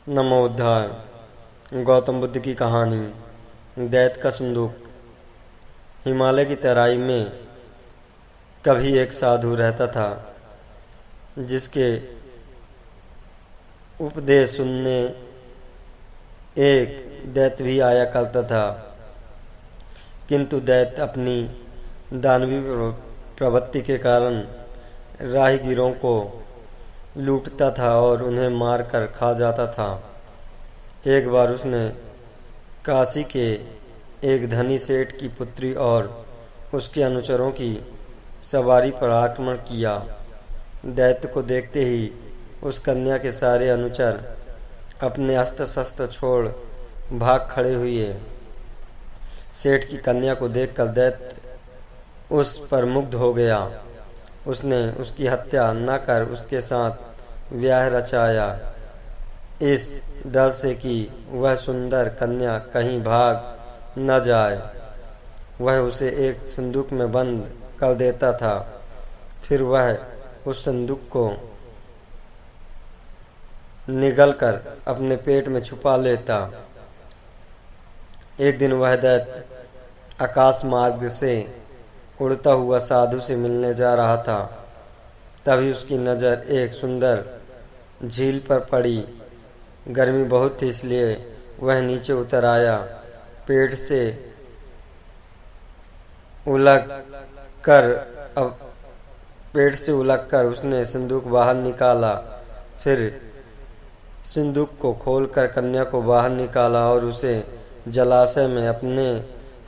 नमो बुद्धाय। गौतम बुद्ध की कहानी। दैत्य का संदूक। हिमालय की तराई में कभी एक साधु रहता था, जिसके उपदेश सुनने एक दैत्य भी आया करता था। किंतु दैत्य अपनी दानवीय प्रवृत्ति के कारण राहगीरों को लूटता था और उन्हें मारकर खा जाता था। एक बार उसने काशी के एक धनी सेठ की पुत्री और उसके अनुचरों की सवारी पर आक्रमण किया। दैत्य को देखते ही उस कन्या के सारे अनुचर अपने अस्त्र शस्त्र छोड़ भाग खड़े हुए। सेठ की कन्या को देखकर दैत्य उस पर मुग्ध हो गया। उसने उसकी हत्या न कर उसके साथ ब्याह रचाया, इस डर से कि वह सुंदर कन्या कहीं भाग न जाए। वह उसे एक संदूक में बंद कर देता था, फिर वह उस संदूक को निगलकर अपने पेट में छुपा लेता। एक दिन वह दैत्य आकाश मार्ग से उड़ता हुआ साधु से मिलने जा रहा था। तभी उसकी नज़र एक सुंदर झील पर पड़ी। गर्मी बहुत थी, इसलिए वह नीचे उतर आया। पेट से उलग कर उसने संदूक बाहर निकाला। फिर संदूक को खोलकर कन्या को बाहर निकाला और उसे जलाशय में अपने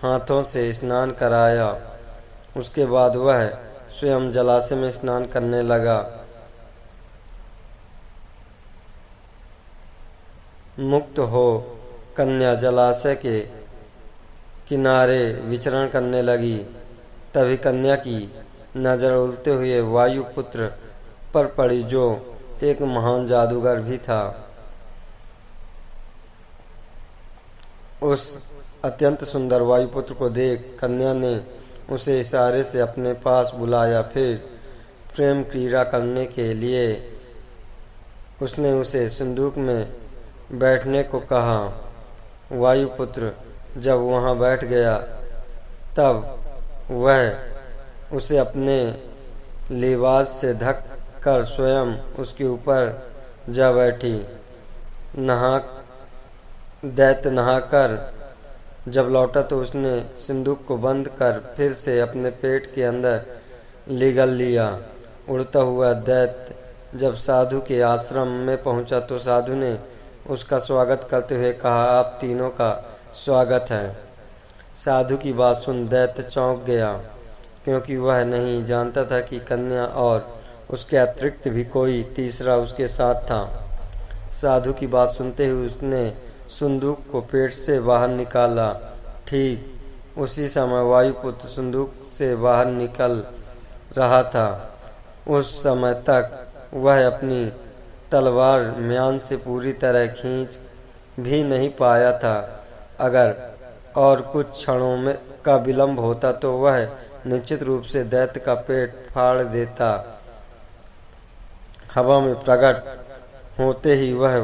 हाथों से स्नान कराया। उसके बाद वह स्वयं जलाशय में स्नान करने लगा। मुक्त हो कन्या जलाशय के किनारे विचरण करने लगी। तभी कन्या की नजर उड़ते हुए वायुपुत्र पर पड़ी, जो एक महान जादूगर भी था। उस अत्यंत सुंदर वायुपुत्र को देख कन्या ने उसे इशारे से अपने पास बुलाया। फिर प्रेम क्रीड़ा करने के लिए उसने उसे संदूक में बैठने को कहा। वायुपुत्र जब वहां बैठ गया, तब वह उसे अपने लिबास से ढक कर स्वयं उसके ऊपर जा बैठी। दैत्य नहाकर जब लौटा तो उसने संदूक को बंद कर फिर से अपने पेट के अंदर लिगल लिया। उड़ता हुआ दैत्य जब साधु के आश्रम में पहुंचा तो साधु ने उसका स्वागत करते हुए कहा, आप तीनों का स्वागत है। साधु की बात सुन दैत्य चौंक गया, क्योंकि वह नहीं जानता था कि कन्या और उसके अतिरिक्त भी कोई तीसरा उसके साथ था। साधु की बात सुनते ही उसने संदूक को पेट से बाहर निकाला। ठीक उसी समय वायुपुत्र संदूक से बाहर निकल रहा था। उस समय तक वह अपनी तलवार म्यान से पूरी तरह खींच भी नहीं पाया था। अगर और कुछ क्षणों में का विलंब होता तो वह निश्चित रूप से दैत्य का पेट फाड़ देता। हवा में प्रकट होते ही वह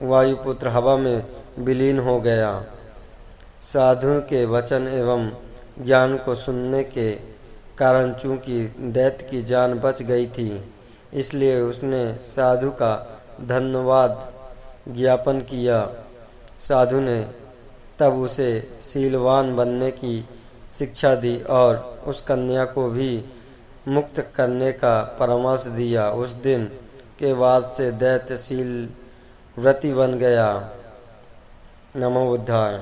वायुपुत्र हवा में विलीन हो गया। साधु के वचन एवं ज्ञान को सुनने के कारण चूंकि दैत्य की जान बच गई थी, इसलिए उसने साधु का धन्यवाद ज्ञापन किया। साधु ने तब उसे शीलवान बनने की शिक्षा दी और उस कन्या को भी मुक्त करने का परामर्श दिया। उस दिन के बाद से दैत्य शील व्रती बन गया। नमो बुद्धाय।